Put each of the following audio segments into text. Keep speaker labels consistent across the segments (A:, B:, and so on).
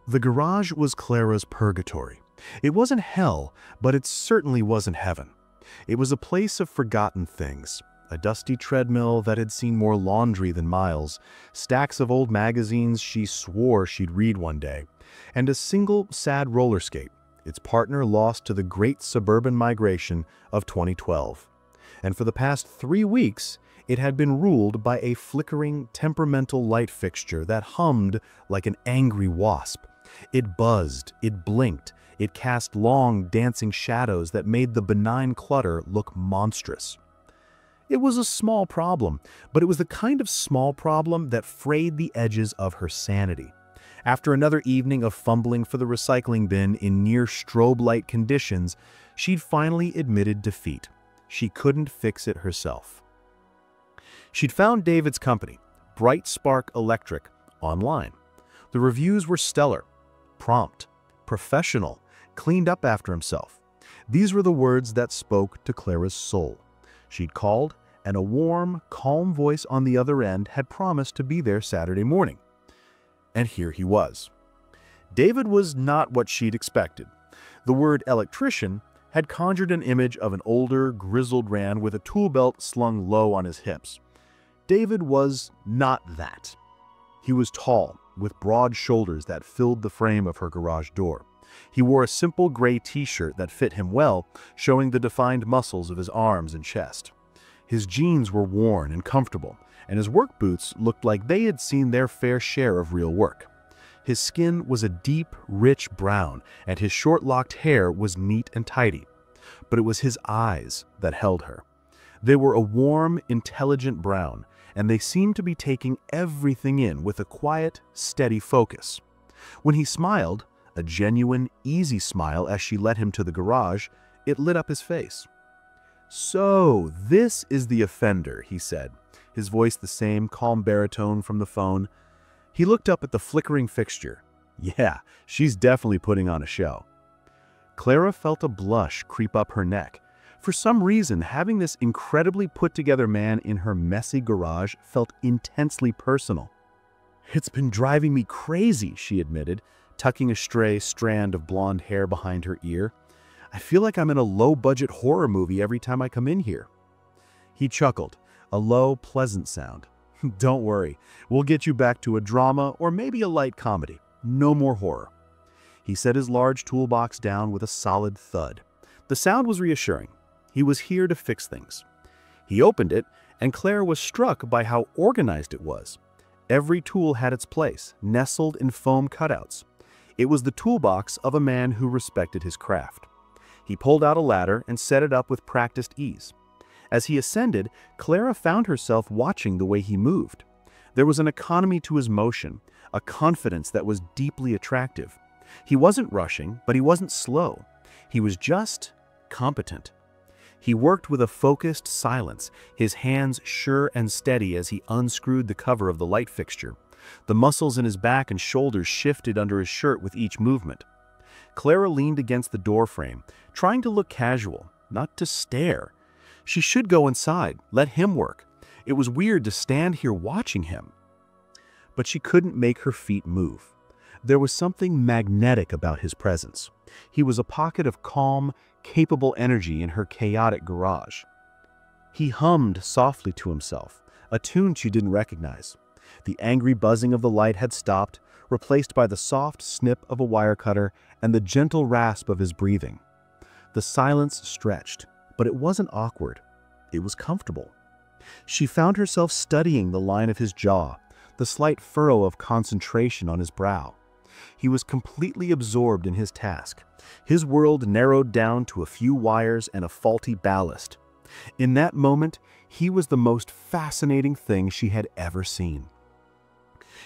A: The garage was Clara's purgatory. It wasn't hell, but it certainly wasn't heaven. It was a place of forgotten things. A dusty treadmill that had seen more laundry than miles, stacks of old magazines she swore she'd read one day, and a single sad roller skate, its partner lost to the great suburban migration of 2012. And for the past 3 weeks, it had been ruled by a flickering, temperamental light fixture that hummed like an angry wasp. It buzzed, it blinked, it cast long, dancing shadows that made the benign clutter look monstrous. It was a small problem, but it was the kind of small problem that frayed the edges of her sanity. After another evening of fumbling for the recycling bin in near strobe light conditions, she'd finally admitted defeat. She couldn't fix it herself. She'd found David's company, Bright Spark Electric, online. The reviews were stellar, prompt, professional, cleaned up after himself. These were the words that spoke to Clara's soul. She'd called, and a warm, calm voice on the other end had promised to be there Saturday morning. And here he was. David was not what she'd expected. The word electrician had conjured an image of an older, grizzled man with a tool belt slung low on his hips. David was not that. He was tall, with broad shoulders that filled the frame of her garage door. He wore a simple gray t-shirt that fit him well, showing the defined muscles of his arms and chest. His jeans were worn and comfortable, and his work boots looked like they had seen their fair share of real work. His skin was a deep, rich brown, and his short-locked hair was neat and tidy. But it was his eyes that held her. They were a warm, intelligent brown, and they seemed to be taking everything in with a quiet, steady focus. When he smiled, a genuine, easy smile as she led him to the garage, it lit up his face. "So, this is the offender," he said, his voice the same calm baritone from the phone. He looked up at the flickering fixture. Yeah, she's definitely putting on a show. Clara felt a blush creep up her neck. For some reason, having this incredibly put-together man in her messy garage felt intensely personal. "It's been driving me crazy," she admitted, tucking a stray strand of blonde hair behind her ear. "I feel like I'm in a low-budget horror movie every time I come in here." He chuckled, a low, pleasant sound. "Don't worry, we'll get you back to a drama or maybe a light comedy. No more horror." He set his large toolbox down with a solid thud. The sound was reassuring. He was here to fix things. He opened it, and Clara was struck by how organized it was. Every tool had its place, nestled in foam cutouts. It was the toolbox of a man who respected his craft. He pulled out a ladder and set it up with practiced ease. As he ascended, Clara found herself watching the way he moved. There was an economy to his motion, a confidence that was deeply attractive. He wasn't rushing, but he wasn't slow. He was just competent. He worked with a focused silence, his hands sure and steady as he unscrewed the cover of the light fixture. The muscles in his back and shoulders shifted under his shirt with each movement. Clara leaned against the doorframe, trying to look casual, not to stare. She should go inside, let him work. It was weird to stand here watching him. But she couldn't make her feet move. There was something magnetic about his presence. He was a pocket of calm, capable energy in her chaotic garage. He hummed softly to himself, a tune she didn't recognize. The angry buzzing of the light had stopped, replaced by the soft snip of a wire cutter and the gentle rasp of his breathing. The silence stretched, but it wasn't awkward. It was comfortable. She found herself studying the line of his jaw, the slight furrow of concentration on his brow. He was completely absorbed in his task. His world narrowed down to a few wires and a faulty ballast. In that moment, he was the most fascinating thing she had ever seen.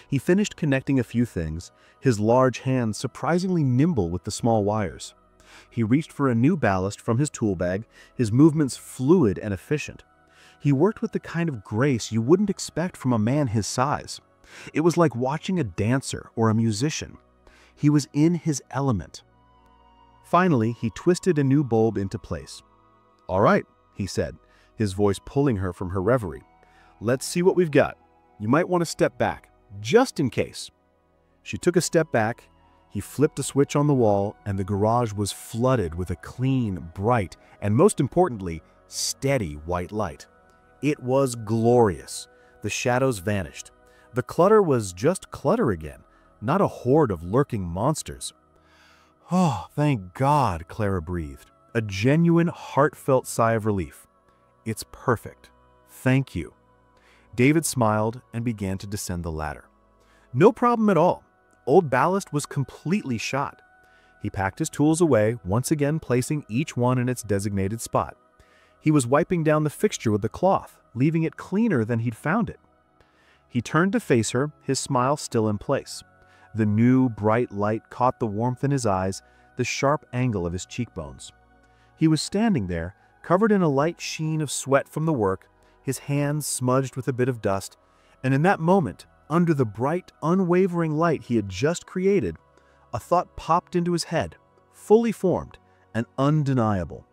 A: He finished connecting a few things, his large hands surprisingly nimble with the small wires. He reached for a new ballast from his tool bag, his movements fluid and efficient. He worked with the kind of grace you wouldn't expect from a man his size. It was like watching a dancer or a musician. He was in his element. Finally, he twisted a new bulb into place. "All right," he said, his voice pulling her from her reverie. "Let's see what we've got. You might want to step back, just in case." She took a step back. He flipped a switch on the wall, and the garage was flooded with a clean, bright, and most importantly, steady white light. It was glorious. The shadows vanished. The clutter was just clutter again, not a horde of lurking monsters. "Oh, thank God," Clara breathed, a genuine, heartfelt sigh of relief. "It's perfect. Thank you." David smiled and began to descend the ladder. No problem at all. Old Ballast was completely shot. He packed his tools away, once again placing each one in its designated spot. He was wiping down the fixture with the cloth, leaving it cleaner than he'd found it. He turned to face her, his smile still in place. The new, bright light caught the warmth in his eyes, the sharp angle of his cheekbones. He was standing there, covered in a light sheen of sweat from the work, his hands smudged with a bit of dust, and in that moment, under the bright, unwavering light he had just created, a thought popped into his head, fully formed and undeniable.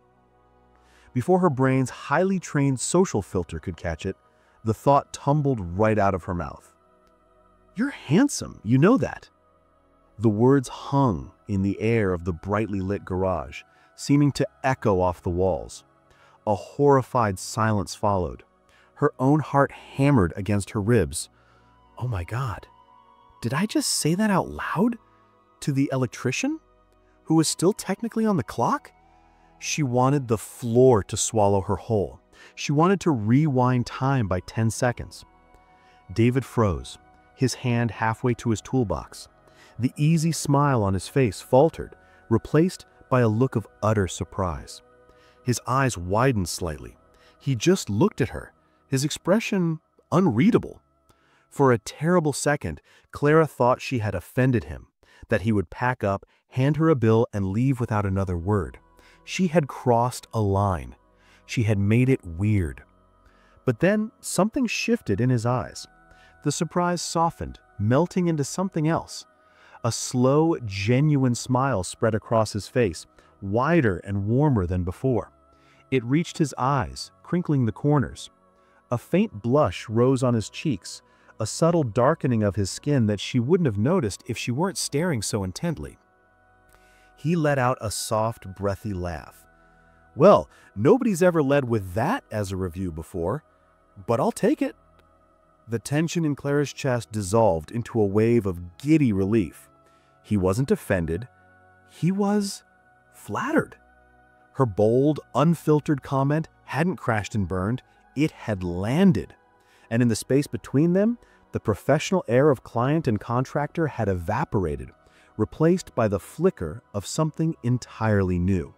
A: Before her brain's highly trained social filter could catch it, the thought tumbled right out of her mouth. "You're handsome, you know that." The words hung in the air of the brightly lit garage, seeming to echo off the walls. A horrified silence followed. Her own heart hammered against her ribs. Oh my God, did I just say that out loud? To the electrician? Who was still technically on the clock? She wanted the floor to swallow her whole. She wanted to rewind time by 10 seconds. David froze, his hand halfway to his toolbox. The easy smile on his face faltered, replaced by a look of utter surprise. His eyes widened slightly. He just looked at her, his expression unreadable. For a terrible second, Clara thought she had offended him, that he would pack up, hand her a bill, and leave without another word. She had crossed a line. She had made it weird. But then something shifted in his eyes. The surprise softened, melting into something else. A slow, genuine smile spread across his face, wider and warmer than before. It reached his eyes, crinkling the corners. A faint blush rose on his cheeks, a subtle darkening of his skin that she wouldn't have noticed if she weren't staring so intently. He let out a soft, breathy laugh. "Well, nobody's ever led with that as a review before, but I'll take it." The tension in Clara's chest dissolved into a wave of giddy relief. He wasn't offended. He was flattered. Her bold, unfiltered comment hadn't crashed and burned. It had landed. And in the space between them, the professional air of client and contractor had evaporated, replaced by the flicker of something entirely new.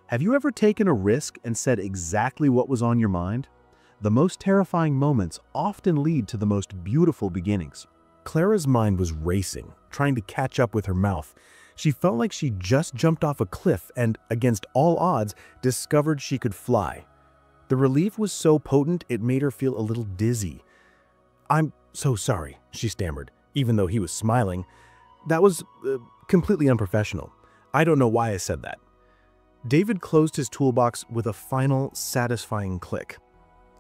A: Have you ever taken a risk and said exactly what was on your mind? The most terrifying moments often lead to the most beautiful beginnings. Clara's mind was racing, trying to catch up with her mouth. She felt like she just jumped off a cliff and, against all odds, discovered she could fly. The relief was so potent it made her feel a little dizzy. "I'm so sorry," she stammered, even though he was smiling. "That was completely unprofessional. I don't know why I said that." David closed his toolbox with a final, satisfying click.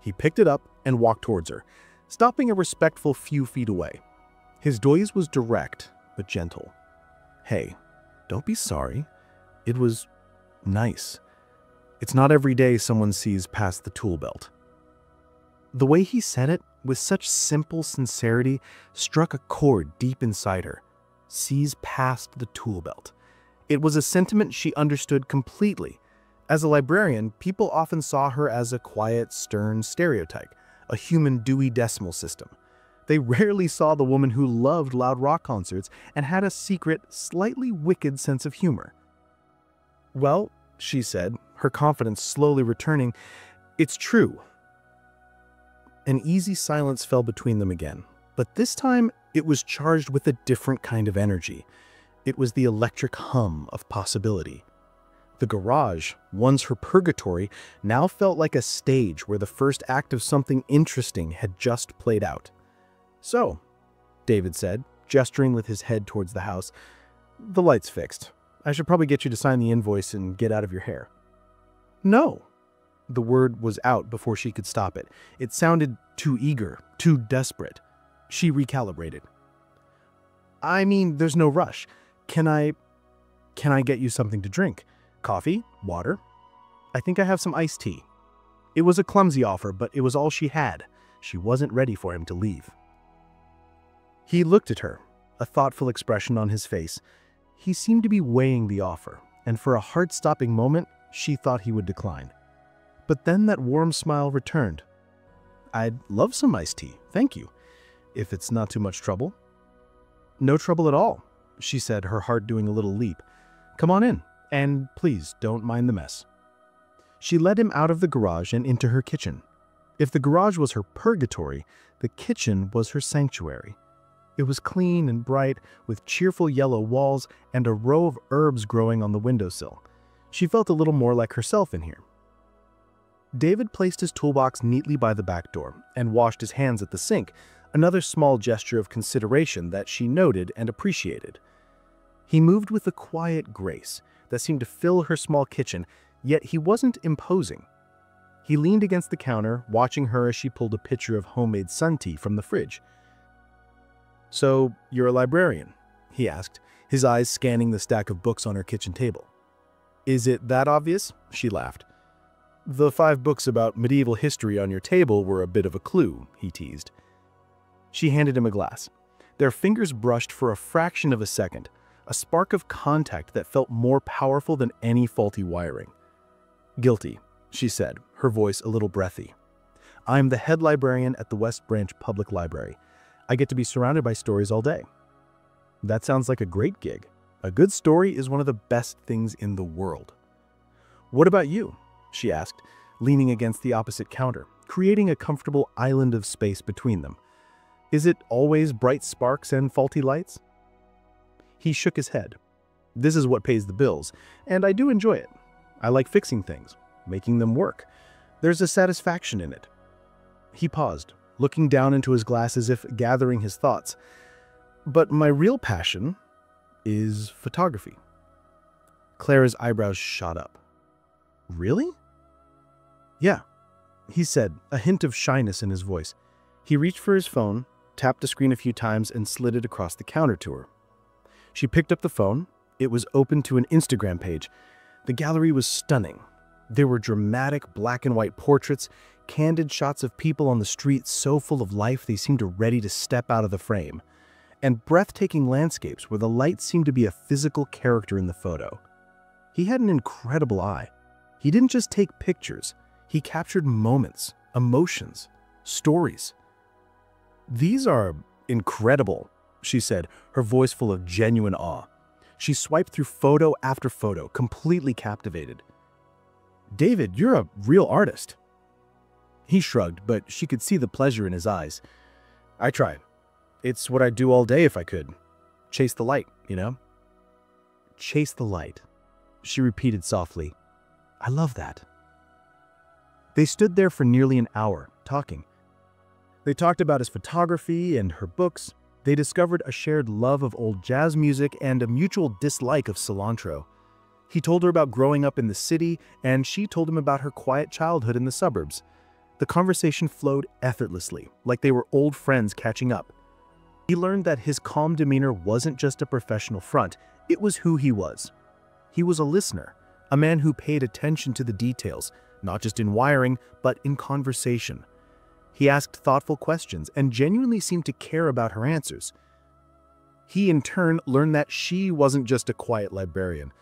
A: He picked it up and walked towards her, stopping a respectful few feet away. His gaze was direct, but gentle. "Hey, don't be sorry. It was nice. It's not every day someone sees past the tool belt." The way he said it, with such simple sincerity, struck a chord deep inside her. Sees past the tool belt. It was a sentiment she understood completely. As a librarian, people often saw her as a quiet, stern stereotype, a human Dewey Decimal System. They rarely saw the woman who loved loud rock concerts and had a secret, slightly wicked sense of humor. "Well," she said, her confidence slowly returning, "it's true." An easy silence fell between them again, but this time it was charged with a different kind of energy. It was the electric hum of possibility. The garage, once her purgatory, now felt like a stage where the first act of something interesting had just played out. "So," David said, gesturing with his head towards the house, "the light's fixed. I should probably get you to sign the invoice and get out of your hair." "No." The word was out before she could stop it. It sounded too eager, too desperate. She recalibrated. "I mean, there's no rush. Can I get you something to drink? Coffee? Water? I think I have some iced tea." It was a clumsy offer, but it was all she had. She wasn't ready for him to leave. He looked at her, a thoughtful expression on his face. He seemed to be weighing the offer, and for a heart-stopping moment, she thought he would decline. But then that warm smile returned. "I'd love some iced tea, thank you, if it's not too much trouble." "No trouble at all," she said, her heart doing a little leap. "Come on in, and please don't mind the mess." She led him out of the garage and into her kitchen. If the garage was her purgatory, the kitchen was her sanctuary. It was clean and bright, with cheerful yellow walls and a row of herbs growing on the windowsill. She felt a little more like herself in here. David placed his toolbox neatly by the back door and washed his hands at the sink, another small gesture of consideration that she noted and appreciated. He moved with a quiet grace that seemed to fill her small kitchen, yet he wasn't imposing. He leaned against the counter, watching her as she pulled a pitcher of homemade sun tea from the fridge. "So, you're a librarian?" he asked, his eyes scanning the stack of books on her kitchen table. "Is it that obvious?" She laughed. "The 5 books about medieval history on your table were a bit of a clue," he teased. She handed him a glass. Their fingers brushed for a fraction of a second, a spark of contact that felt more powerful than any faulty wiring. "Guilty," she said, her voice a little breathy. "I'm the head librarian at the West Branch Public Library. I get to be surrounded by stories all day." "That sounds like a great gig. A good story is one of the best things in the world." "What about you?" she asked, leaning against the opposite counter, creating a comfortable island of space between them. "Is it always bright sparks and faulty lights?" He shook his head. "This is what pays the bills, and I do enjoy it. I like fixing things, making them work. There's a satisfaction in it." He paused, looking down into his glass as if gathering his thoughts. "But my real passion is photography." Clara's eyebrows shot up. "Really?" "Yeah," he said, a hint of shyness in his voice. He reached for his phone, tapped the screen a few times, and slid it across the counter to her. She picked up the phone. It was open to an Instagram page. The gallery was stunning. There were dramatic black and white portraits, candid shots of people on the street so full of life they seemed ready to step out of the frame, and breathtaking landscapes where the light seemed to be a physical character in the photo. He had an incredible eye. He didn't just take pictures, he captured moments, emotions, stories. "These are incredible," she said, her voice full of genuine awe. She swiped through photo after photo, completely captivated. "David, you're a real artist." He shrugged, but she could see the pleasure in his eyes. "I try. It's what I'd do all day if I could. Chase the light, you know?" "Chase the light," she repeated softly. "I love that." They stood there for nearly an hour, talking. They talked about his photography and her books. They discovered a shared love of old jazz music and a mutual dislike of cilantro. He told her about growing up in the city, and she told him about her quiet childhood in the suburbs. The conversation flowed effortlessly, like they were old friends catching up. He learned that his calm demeanor wasn't just a professional front, it was who he was. He was a listener, a man who paid attention to the details, not just in wiring, but in conversation. He asked thoughtful questions and genuinely seemed to care about her answers. He, in turn, learned that she wasn't just a quiet librarian.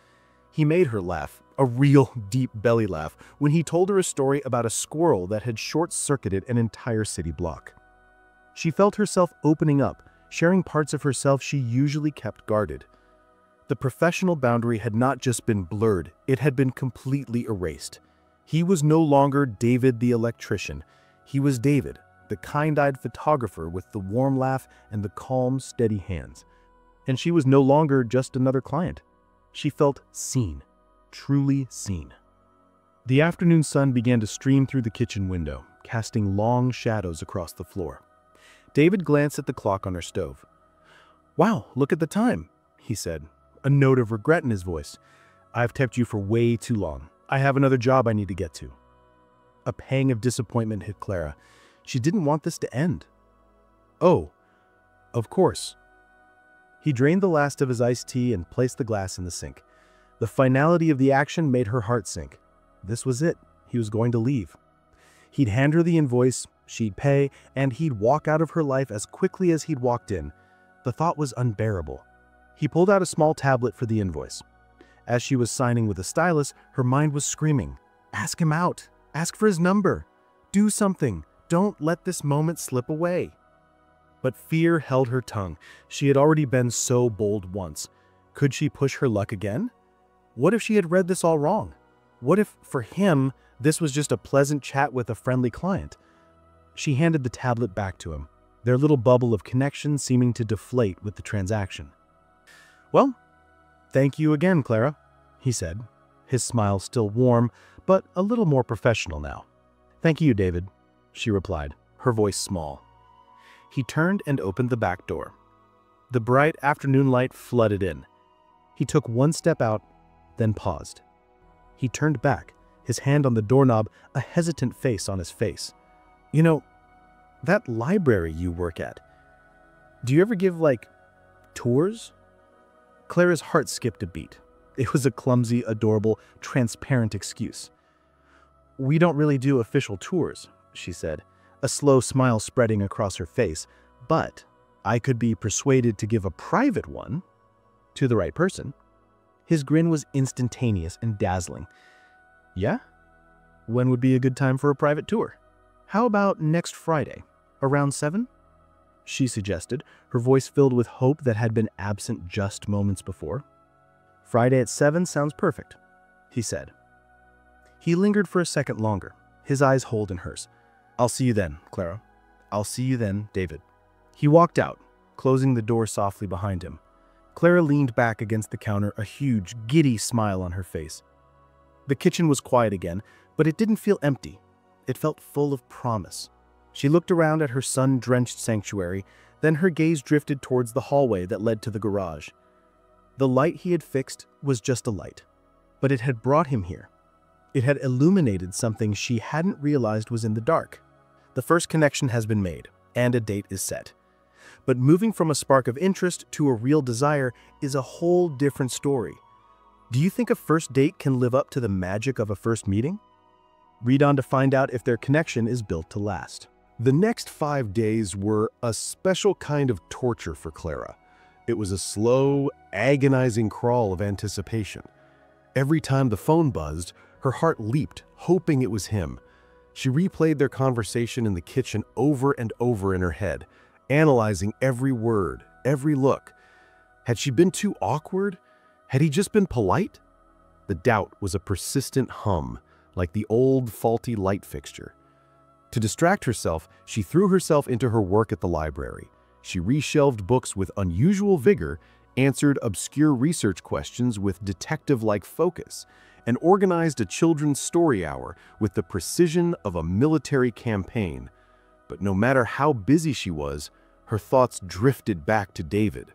A: He made her laugh, a real deep belly laugh, when he told her a story about a squirrel that had short-circuited an entire city block. She felt herself opening up, sharing parts of herself she usually kept guarded. The professional boundary had not just been blurred, it had been completely erased. He was no longer David the electrician. He was David, the kind-eyed photographer with the warm laugh and the calm, steady hands. And she was no longer just another client. She felt seen, truly seen. The afternoon sun began to stream through the kitchen window, casting long shadows across the floor. David glanced at the clock on her stove. "Wow, look at the time," he said, a note of regret in his voice. "I've kept you for way too long. I have another job I need to get to." A pang of disappointment hit Clara. She didn't want this to end. "Oh, of course." He drained the last of his iced tea and placed the glass in the sink. The finality of the action made her heart sink. This was it. He was going to leave. He'd hand her the invoice, she'd pay, and he'd walk out of her life as quickly as he'd walked in. The thought was unbearable. He pulled out a small tablet for the invoice. As she was signing with a stylus, her mind was screaming, "Ask him out. Ask for his number. Do something. Don't let this moment slip away." But fear held her tongue. She had already been so bold once. Could she push her luck again? What if she had read this all wrong? What if, for him, this was just a pleasant chat with a friendly client? She handed the tablet back to him, their little bubble of connection seeming to deflate with the transaction. "Well, thank you again, Clara," he said, his smile still warm, but a little more professional now. "Thank you, David," she replied, her voice small. He turned and opened the back door. The bright afternoon light flooded in. He took one step out, then paused. He turned back, his hand on the doorknob, a hesitant face on his face. "You know, that library you work at, do you ever give, tours?" Clara's heart skipped a beat. It was a clumsy, adorable, transparent excuse. "We don't really do official tours," she said, a slow smile spreading across her face, "but I could be persuaded to give a private one to the right person." His grin was instantaneous and dazzling. "Yeah? When would be a good time for a private tour? How about next Friday, around 7? She suggested, her voice filled with hope that had been absent just moments before. "Friday at 7 sounds perfect," he said. He lingered for a second longer, his eyes holed in hers. "I'll see you then, Clara. I'll see you then, David." He walked out, closing the door softly behind him. Clara leaned back against the counter, a huge, giddy smile on her face. The kitchen was quiet again, but it didn't feel empty. It felt full of promise. She looked around at her sun-drenched sanctuary, then her gaze drifted towards the hallway that led to the garage. The light he had fixed was just a light, but it had brought him here. It had illuminated something she hadn't realized was in the dark. The first connection has been made, and a date is set. But moving from a spark of interest to a real desire is a whole different story. Do you think a first date can live up to the magic of a first meeting? Read on to find out if their connection is built to last.
B: The next 5 days were a special kind of torture for Clara. It was a slow, agonizing crawl of anticipation. Every time the phone buzzed, her heart leaped, hoping it was him. She replayed their conversation in the kitchen over and over in her head, analyzing every word, every look. Had she been too awkward? Had he just been polite? The doubt was a persistent hum, like the old faulty light fixture. To distract herself, she threw herself into her work at the library. She reshelved books with unusual vigor, answered obscure research questions with detective-like focus, and organized a children's story hour with the precision of a military campaign. But no matter how busy she was, her thoughts drifted back to David.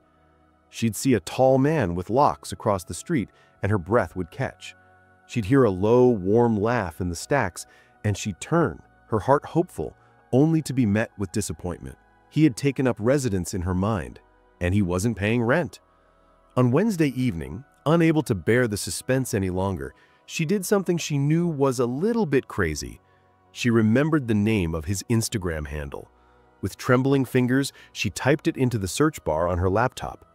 B: She'd see a tall man with locks across the street, and her breath would catch. She'd hear a low, warm laugh in the stacks, and she'd turn, her heart hopeful, only to be met with disappointment. He had taken up residence in her mind, and he wasn't paying rent. On Wednesday evening, unable to bear the suspense any longer, she did something she knew was a little bit crazy. She remembered the name of his Instagram handle. With trembling fingers, she typed it into the search bar on her laptop.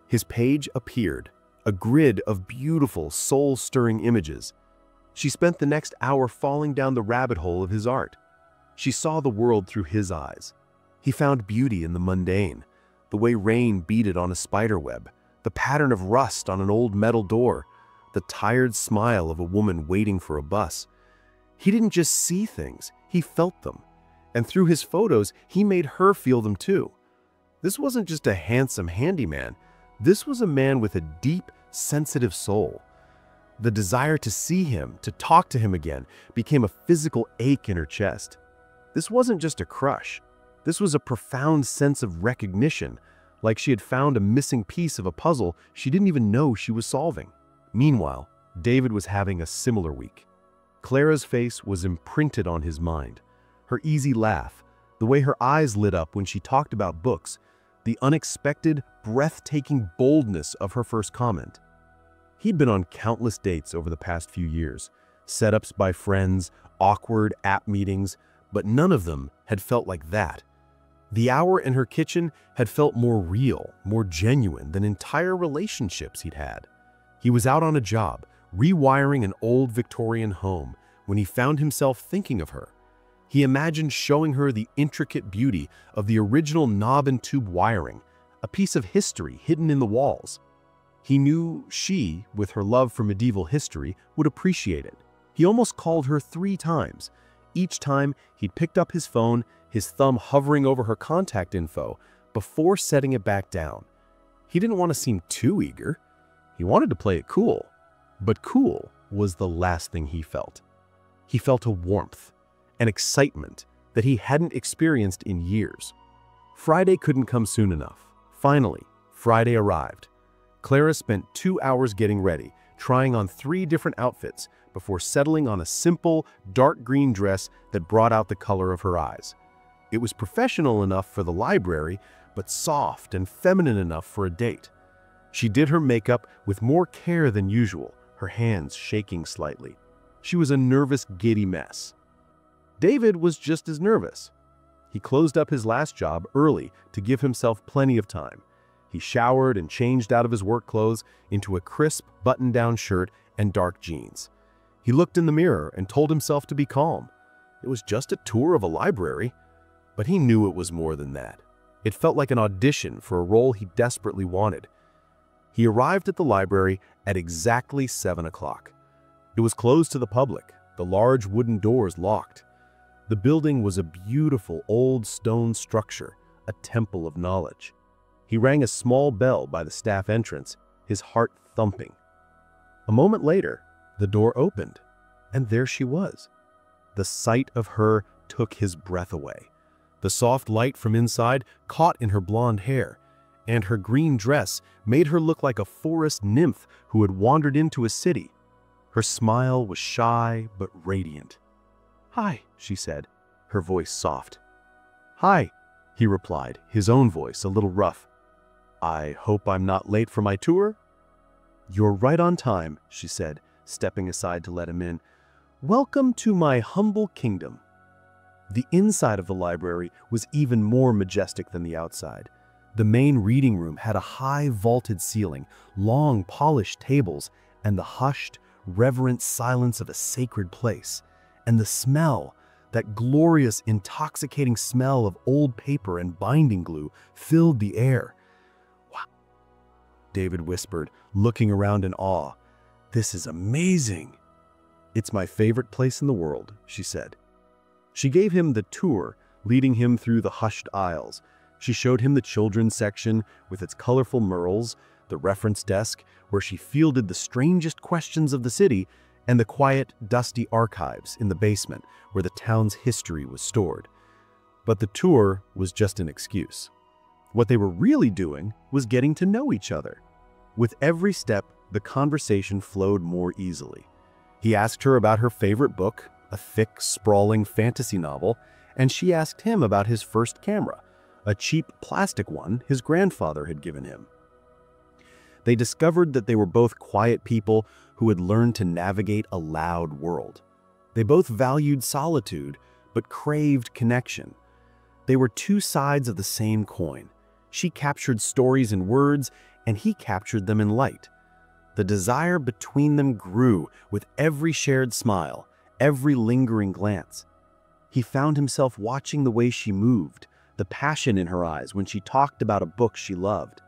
B: His page appeared, a grid of beautiful, soul-stirring images. She spent the next hour falling down the rabbit hole of his art. She saw the world through his eyes. He found beauty in the mundane, the way rain beaded on a spiderweb, the pattern of rust on an old metal door, the tired smile of a woman waiting for a bus. He didn't just see things, he felt them. And through his photos, he made her feel them too. This wasn't just a handsome handyman. This was a man with a deep, sensitive soul. The desire to see him, to talk to him again, became a physical ache in her chest. This wasn't just a crush. This was a profound sense of recognition, like she had found a missing piece of a puzzle she didn't even know she was solving. Meanwhile, David was having a similar week. Clara's face was imprinted on his mind. Her easy laugh, the way her eyes lit up when she talked about books, the unexpected, breathtaking boldness of her first comment. He'd been on countless dates over the past few years, setups by friends, awkward app meetings, but none of them had felt like that. The hour in her kitchen had felt more real, more genuine than entire relationships he'd had. He was out on a job, rewiring an old Victorian home, when he found himself thinking of her. He imagined showing her the intricate beauty of the original knob and tube wiring, a piece of history hidden in the walls. He knew she, with her love for medieval history, would appreciate it. He almost called her 3 times. Each time, he'd picked up his phone, his thumb hovering over her contact info, before setting it back down. He didn't want to seem too eager. He wanted to play it cool. But cool was the last thing he felt. He felt a warmth, an excitement that he hadn't experienced in years. Friday couldn't come soon enough. Finally, Friday arrived. Clara spent 2 hours getting ready, trying on 3 different outfits before settling on a simple, dark green dress that brought out the color of her eyes. It was professional enough for the library, but soft and feminine enough for a date. She did her makeup with more care than usual, her hands shaking slightly. She was a nervous, giddy mess. David was just as nervous. He closed up his last job early to give himself plenty of time. He showered and changed out of his work clothes into a crisp button-down shirt and dark jeans. He looked in the mirror and told himself to be calm. It was just a tour of a library, but he knew it was more than that. It felt like an audition for a role he desperately wanted. He arrived at the library at exactly 7 o'clock. It was closed to the public, the large wooden doors locked. The building was a beautiful old stone structure, a temple of knowledge. He rang a small bell by the staff entrance, his heart thumping. A moment later, the door opened, and there she was. The sight of her took his breath away. The soft light from inside caught in her blonde hair, and her green dress made her look like a forest nymph who had wandered into a city. Her smile was shy but radiant. "Hi," she said, her voice soft. "Hi," he replied, his own voice a little rough. "I hope I'm not late for my tour?" "You're right on time," she said, stepping aside to let him in. "Welcome to my humble kingdom." The inside of the library was even more majestic than the outside. The main reading room had a high vaulted ceiling, long polished tables, and the hushed, reverent silence of a sacred place. And the smell, that glorious, intoxicating smell of old paper and binding glue, filled the air. "Wow," David whispered, looking around in awe. "This is amazing." "It's my favorite place in the world," she said. She gave him the tour, leading him through the hushed aisles. She showed him the children's section with its colorful murals, the reference desk where she fielded the strangest questions of the city, and the quiet, dusty archives in the basement where the town's history was stored. But the tour was just an excuse. What they were really doing was getting to know each other. With every step, the conversation flowed more easily. He asked her about her favorite book, a thick, sprawling fantasy novel, and she asked him about his first camera, a cheap plastic one his grandfather had given him. They discovered that they were both quiet people who had learned to navigate a loud world. They both valued solitude, but craved connection. They were 2 sides of the same coin. She captured stories in words, and he captured them in light. The desire between them grew with every shared smile, every lingering glance. He found himself watching the way she moved, the passion in her eyes when she talked about a book she loved.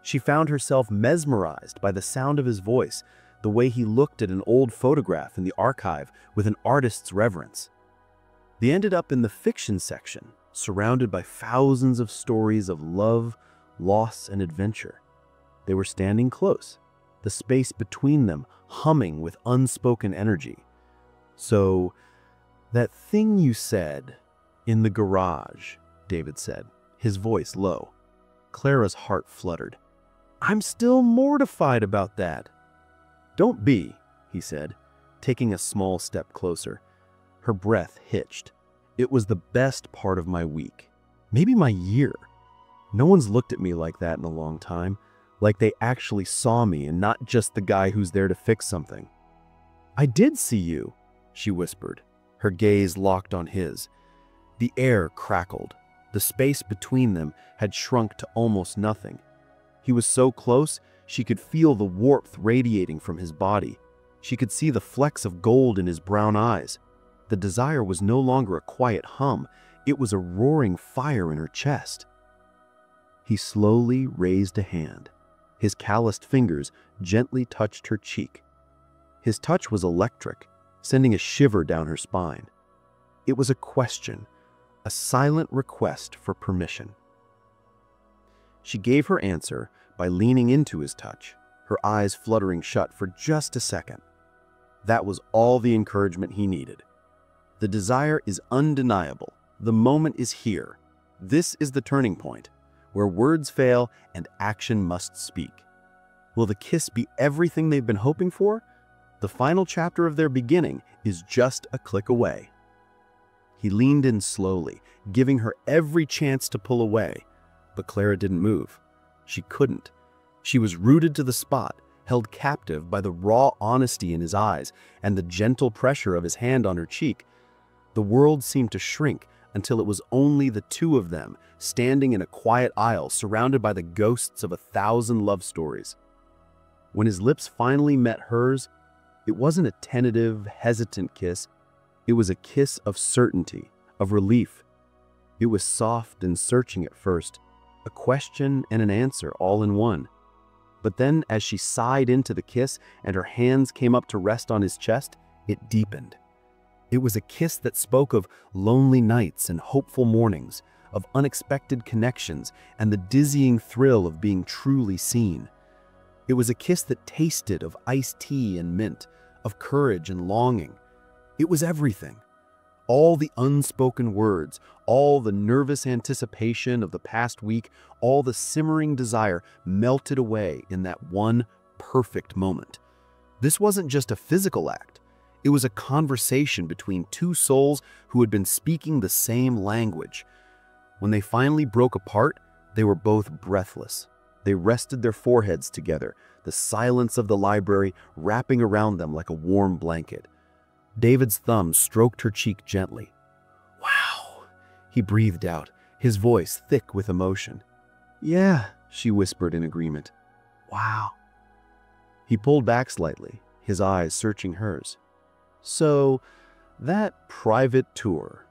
B: She found herself mesmerized by the sound of his voice, the way he looked at an old photograph in the archive with an artist's reverence. They ended up in the fiction section, surrounded by thousands of stories of love, loss, and adventure. They were standing close, the space between them humming with unspoken energy. "So, that thing you said in the garage," David said, his voice low. Clara's heart fluttered. "I'm still mortified about that." "Don't be," he said, taking a small step closer. Her breath hitched. "It was the best part of my week, maybe my year. No one's looked at me like that in a long time, like they actually saw me and not just the guy who's there to fix something. I did see you, she whispered, her gaze locked on his. The air crackled. The space between them had shrunk to almost nothing. He was so close, she could feel the warmth radiating from his body. She could see the flecks of gold in his brown eyes. The desire was no longer a quiet hum. It was a roaring fire in her chest. He slowly raised a hand. His calloused fingers gently touched her cheek. His touch was electric, sending a shiver down her spine. It was a question, a silent request for permission. She gave her answer by leaning into his touch, her eyes fluttering shut for just a second. That was all the encouragement he needed. The desire is undeniable. The moment is here. This is the turning point, where words fail and action must speak. Will the kiss be everything they've been hoping for? The final chapter of their beginning is just a click away. He leaned in slowly, giving her every chance to pull away. But Clara didn't move. She couldn't. She was rooted to the spot, held captive by the raw honesty in his eyes and the gentle pressure of his hand on her cheek. The world seemed to shrink until it was only the two of them, standing in a quiet aisle surrounded by the ghosts of 1,000 love stories. When his lips finally met hers, it wasn't a tentative, hesitant kiss. It was a kiss of certainty, of relief. It was soft and searching at first, a question and an answer all in one. But then, as she sighed into the kiss and her hands came up to rest on his chest, it deepened. It was a kiss that spoke of lonely nights and hopeful mornings, of unexpected connections and the dizzying thrill of being truly seen. It was a kiss that tasted of iced tea and mint, of courage and longing. It was everything. All the unspoken words, all the nervous anticipation of the past week, all the simmering desire melted away in that one perfect moment. This wasn't just a physical act. It was a conversation between two souls who had been speaking the same language. When they finally broke apart, they were both breathless. They rested their foreheads together, the silence of the library wrapping around them like a warm blanket. David's thumb stroked her cheek gently. "Wow," he breathed out, his voice thick with emotion. "Yeah," she whispered in agreement. "Wow." He pulled back slightly, his eyes searching hers. "So, that private tour,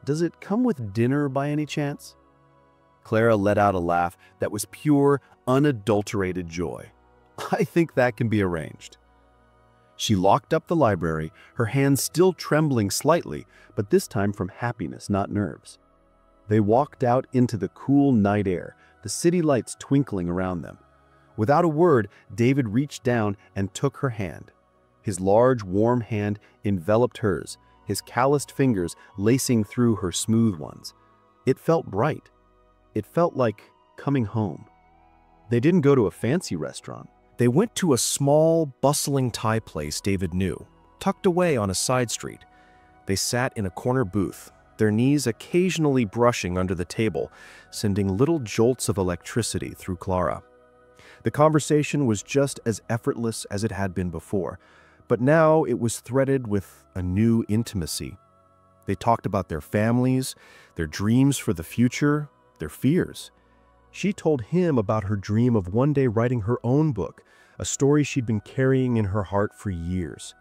B: does it come with dinner by any chance?" Clara let out a laugh that was pure, unadulterated joy. "I think that can be arranged." She locked up the library, her hands still trembling slightly, but this time from happiness, not nerves. They walked out into the cool night air, the city lights twinkling around them. Without a word, David reached down and took her hand. His large, warm hand enveloped hers, his calloused fingers lacing through her smooth ones. It felt bright. It felt like coming home. They didn't go to a fancy restaurant. They went to a small, bustling Thai place David knew, tucked away on a side street. They sat in a corner booth, their knees occasionally brushing under the table, sending little jolts of electricity through Clara. The conversation was just as effortless as it had been before, but now it was threaded with a new intimacy. They talked about their families, their dreams for the future, their fears. She told him about her dream of one day writing her own book, a story she'd been carrying in her heart for years.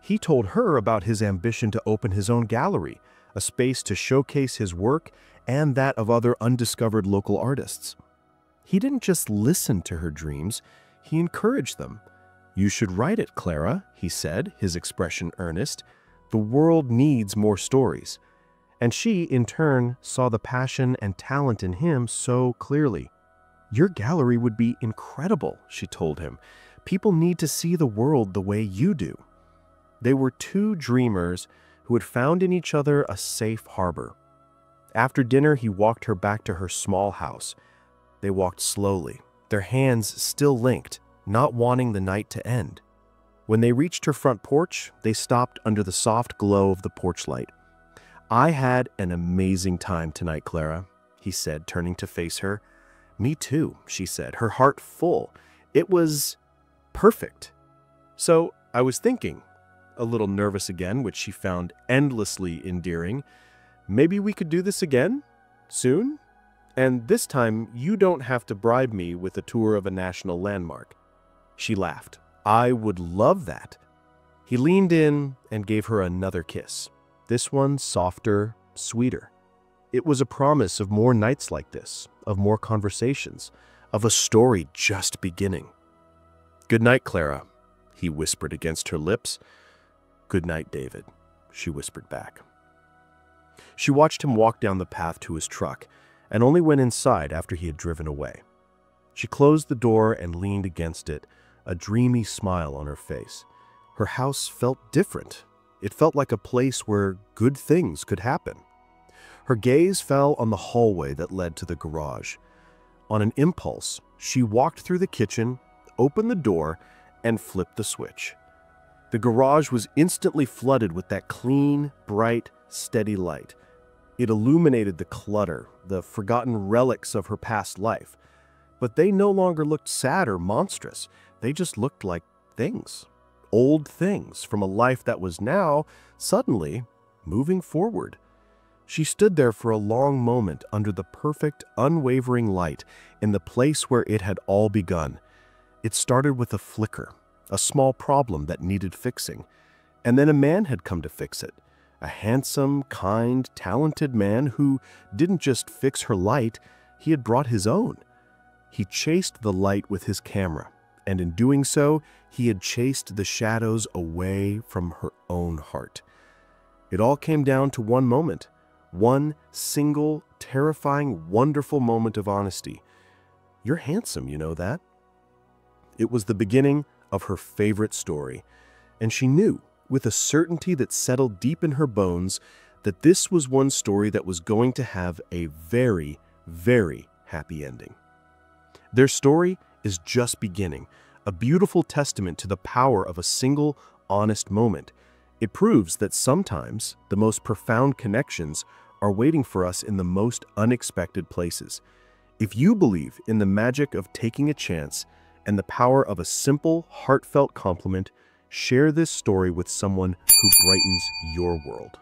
B: He told her about his ambition to open his own gallery, a space to showcase his work and that of other undiscovered local artists. He didn't just listen to her dreams, he encouraged them. "You should write it, Clara," he said, his expression earnest. "The world needs more stories." And she, in turn, saw the passion and talent in him so clearly. "Your gallery would be incredible," she told him. "People need to see the world the way you do." They were two dreamers who had found in each other a safe harbor. After dinner, he walked her back to her small house. They walked slowly, their hands still linked, not wanting the night to end. When they reached her front porch, they stopped under the soft glow of the porch light. "I had an amazing time tonight, Clara," he said, turning to face her.
A: Me too, she said, her heart full. It was perfect. So I was thinking, a little nervous again, which she found endlessly endearing, maybe we could do this again? Soon? And this time, you don't have to bribe me with a tour of a national landmark. She laughed. I would love that. He leaned in and gave her another kiss. This one softer, sweeter. It was a promise of more nights like this, of more conversations, of a story just beginning. Good night, Clara, he whispered against her lips. Good night, David, she whispered back. She watched him walk down the path to his truck, and only went inside after he had driven away. She closed the door and leaned against it, a dreamy smile on her face. Her house felt different. It felt like a place where good things could happen. Her gaze fell on the hallway that led to the garage. On an impulse, she walked through the kitchen, opened the door, and flipped the switch. The garage was instantly flooded with that clean, bright, steady light. It illuminated the clutter, the forgotten relics of her past life. But they no longer looked sad or monstrous. They just looked like things. Old things from a life that was now, suddenly, moving forward. She stood there for a long moment under the perfect, unwavering light in the place where it had all begun. It started with a flicker, a small problem that needed fixing. And then a man had come to fix it. A handsome, kind, talented man who didn't just fix her light, he had brought his own. He chased the light with his camera, and in doing so, he had chased the shadows away from her own heart. It all came down to one moment, one single, terrifying, wonderful moment of honesty. You're handsome, you know that? It was the beginning of her favorite story, and she knew, with a certainty that settled deep in her bones, that this was one story that was going to have a very, very happy ending. Their story is just beginning, a beautiful testament to the power of a single, honest moment. It proves that sometimes the most profound connections are waiting for us in the most unexpected places. If you believe in the magic of taking a chance and the power of a simple, heartfelt compliment, share this story with someone who brightens your world.